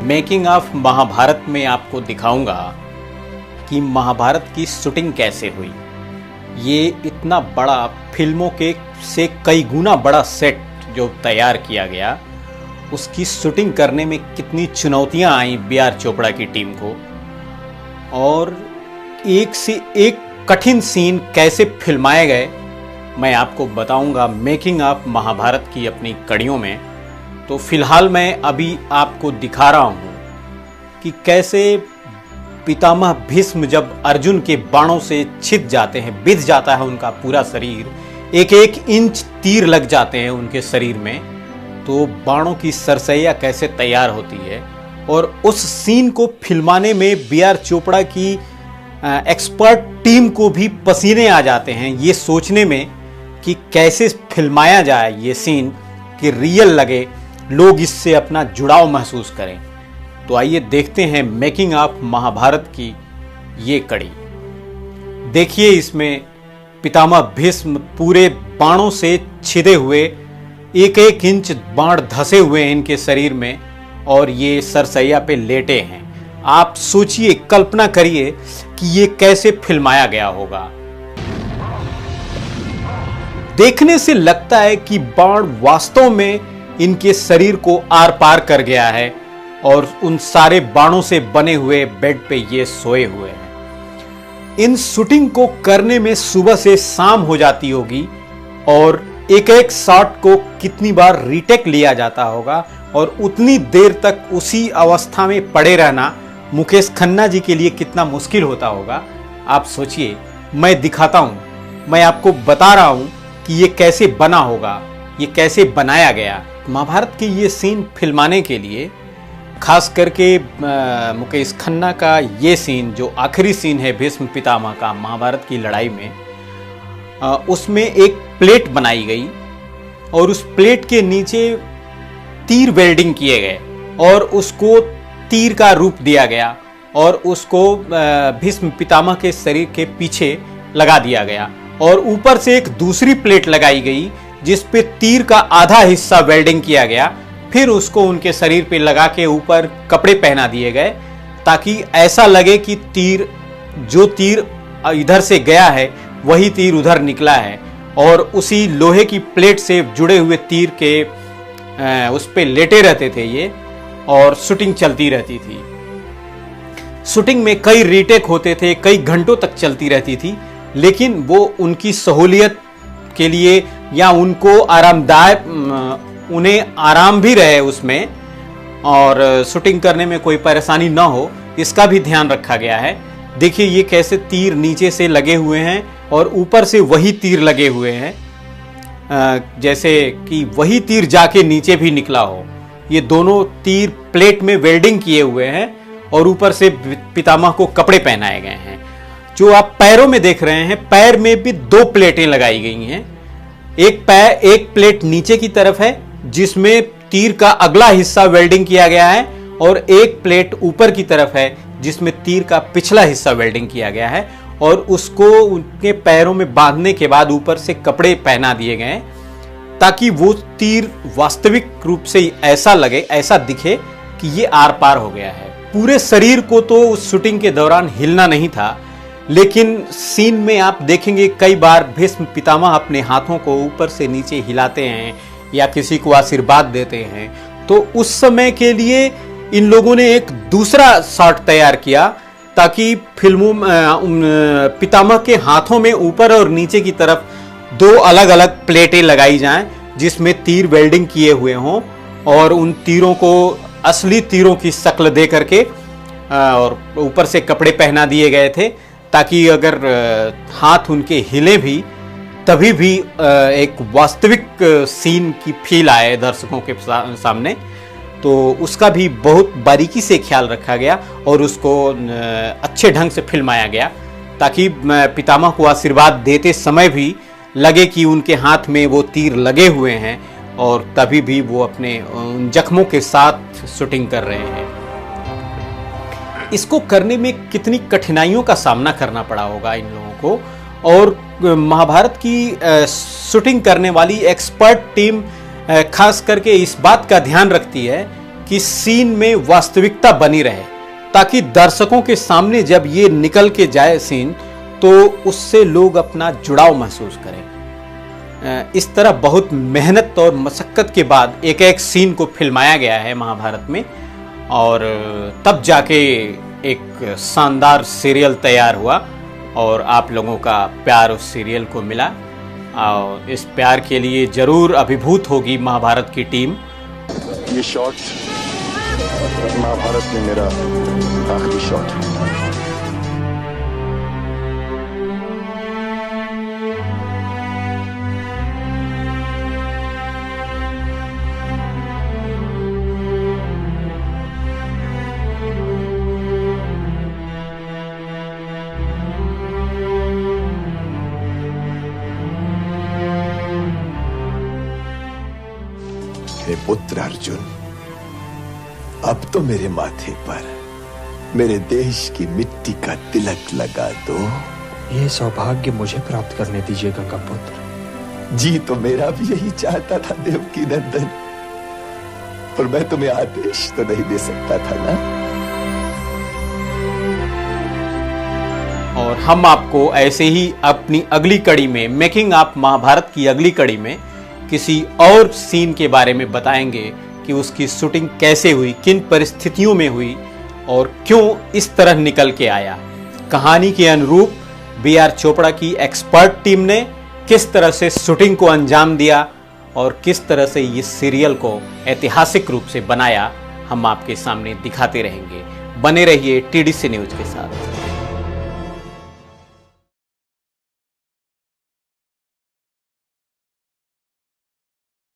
Making of Mahabharat में आपको दिखाऊंगा कि महाभारत की शूटिंग कैसे हुई। ये इतना बड़ा फिल्मों के से कई गुना बड़ा सेट जो तैयार किया गया, उसकी शूटिंग करने में कितनी चुनौतियां आई बी.आर. चोपड़ा की टीम को, और एक से एक कठिन सीन कैसे फिल्माए गए, मैं आपको बताऊंगा मेकिंग ऑफ महाभारत की अपनी कड़ियों में। तो फिलहाल मैं अभी आपको दिखा रहा हूं कि कैसे पितामह भीष्म जब अर्जुन के बाणों से छिद जाते हैं, बिध जाता है उनका पूरा शरीर, एक एक इंच तीर लग जाते हैं उनके शरीर में, तो बाणों की सरसैया कैसे तैयार होती है। और उस सीन को फिल्माने में बी.आर. चोपड़ा की एक्सपर्ट टीम को भी पसीने आ जाते हैं ये सोचने में कि कैसे फिल्माया जाए ये सीन कि रियल लगे, लोग इससे अपना जुड़ाव महसूस करें। तो आइए देखते हैं मेकिंग ऑफ महाभारत की ये कड़ी। देखिए, इसमें पितामह भीष्म पूरे बाणों से छिदे हुए, एक एक इंच बाण धसे हुए हैं इनके शरीर में, और ये सरसैया पे लेटे हैं। आप सोचिए, कल्पना करिए कि ये कैसे फिल्माया गया होगा। देखने से लगता है कि बाण वास्तव में इनके शरीर को आर पार कर गया है, और उन सारे बाणों से बने हुए बेड पे ये सोए हुए हैं। इन शूटिंग को करने में सुबह से शाम हो जाती होगी, और एक एक शॉट को कितनी बार रीटेक लिया जाता होगा, और उतनी देर तक उसी अवस्था में पड़े रहना मुकेश खन्ना जी के लिए कितना मुश्किल होता होगा। आप सोचिए, मैं दिखाता हूं, मैं आपको बता रहा हूं कि ये कैसे बना होगा, ये कैसे बनाया गया। महाभारत की ये सीन फिल्माने के लिए खास करके मुकेश खन्ना का ये सीन, जो आखिरी सीन है भीष्म पितामह का महाभारत की लड़ाई में, उसमें एक प्लेट बनाई गई और उस प्लेट के नीचे तीर वेल्डिंग किए गए, और उसको तीर का रूप दिया गया, और उसको भीष्म पितामह के शरीर के पीछे लगा दिया गया, और ऊपर से एक दूसरी प्लेट लगाई गई जिस पे तीर का आधा हिस्सा वेल्डिंग किया गया। फिर उसको उनके शरीर पे लगा के ऊपर कपड़े पहना दिए गए, ताकि ऐसा लगे कि जो तीर इधर से गया है वही तीर उधर निकला है, और उसी लोहे की प्लेट से जुड़े हुए तीर के उस पे लेटे रहते थे ये, और शूटिंग चलती रहती थी। शूटिंग में कई रीटेक होते थे, कई घंटों तक चलती रहती थी, लेकिन वो उनकी सहूलियत के लिए, या उनको आरामदायक, उन्हें आराम भी रहे उसमें, और शूटिंग करने में कोई परेशानी ना हो, इसका भी ध्यान रखा गया है। देखिए, ये कैसे तीर नीचे से लगे हुए हैं और ऊपर से वही तीर लगे हुए हैं, जैसे कि वही तीर जाके नीचे भी निकला हो। ये दोनों तीर प्लेट में वेल्डिंग किए हुए हैं, और ऊपर से पितामह को कपड़े पहनाए गए हैं। जो आप पैरों में देख रहे हैं, पैर में भी दो प्लेटें लगाई गई हैं। एक प्लेट नीचे की तरफ है जिसमें तीर का अगला हिस्सा वेल्डिंग किया गया है, और एक प्लेट ऊपर की तरफ है जिसमें तीर का पिछला हिस्सा वेल्डिंग किया गया है, और उसको उनके पैरों में बांधने के बाद ऊपर से कपड़े पहना दिए गए, ताकि वो तीर वास्तविक रूप से ऐसा लगे, ऐसा दिखे कि ये आर पार हो गया है। पूरे शरीर को तो उस शूटिंग के दौरान हिलना नहीं था, लेकिन सीन में आप देखेंगे कई बार भीष्म पितामह अपने हाथों को ऊपर से नीचे हिलाते हैं या किसी को आशीर्वाद देते हैं। तो उस समय के लिए इन लोगों ने एक दूसरा शॉट तैयार किया, ताकि फिल्मों पितामह के हाथों में ऊपर और नीचे की तरफ दो अलग अलग प्लेटें लगाई जाएं, जिसमें तीर वेल्डिंग किए हुए हों, और उन तीरों को असली तीरों की शक्ल दे करके, और ऊपर से कपड़े पहना दिए गए थे, ताकि अगर हाथ उनके हिले भी, तभी भी एक वास्तविक सीन की फील आए दर्शकों के सामने। तो उसका भी बहुत बारीकी से ख्याल रखा गया, और उसको अच्छे ढंग से फिल्माया गया, ताकि पितामह को आशीर्वाद देते समय भी लगे कि उनके हाथ में वो तीर लगे हुए हैं, और तभी भी वो अपने जख्मों के साथ शूटिंग कर रहे हैं। इसको करने में कितनी कठिनाइयों का सामना करना पड़ा होगा इन लोगों को, और महाभारत की शूटिंग करने वाली एक्सपर्ट टीम खास करके इस बात का ध्यान रखती है कि सीन में वास्तविकता बनी रहे, ताकि दर्शकों के सामने जब ये निकल के जाए सीन तो उससे लोग अपना जुड़ाव महसूस करें। इस तरह बहुत मेहनत और मशक्कत के बाद एक एक सीन को फिल्माया गया है महाभारत में, और तब जाके एक शानदार सीरियल तैयार हुआ और आप लोगों का प्यार उस सीरियल को मिला। और इस प्यार के लिए जरूर अभिभूत होगी महाभारत की टीम। ये शॉट महाभारत में मेरा आखिरी शॉट है। हे पुत्र अर्जुन, अब तो मेरे माथे पर मेरे देश की मिट्टी का तिलक लगा दो। ये सौभाग्य मुझे प्राप्त करने दीजिएगा का पुत्र। जी तो मेरा भी यही चाहता था देवकी नंदन, पर मैं तुम्हें आदेश तो नहीं दे सकता था ना। और हम आपको ऐसे ही अपनी अगली कड़ी में, मेकिंग ऑफ महाभारत की अगली कड़ी में किसी और सीन के बारे में बताएंगे कि उसकी शूटिंग कैसे हुई, किन परिस्थितियों में हुई और क्यों इस तरह निकल के आया। कहानी के अनुरूप बी.आर. चोपड़ा की एक्सपर्ट टीम ने किस तरह से शूटिंग को अंजाम दिया और किस तरह से इस सीरियल को ऐतिहासिक रूप से बनाया, हम आपके सामने दिखाते रहेंगे। बने रहिए TDC न्यूज के साथ।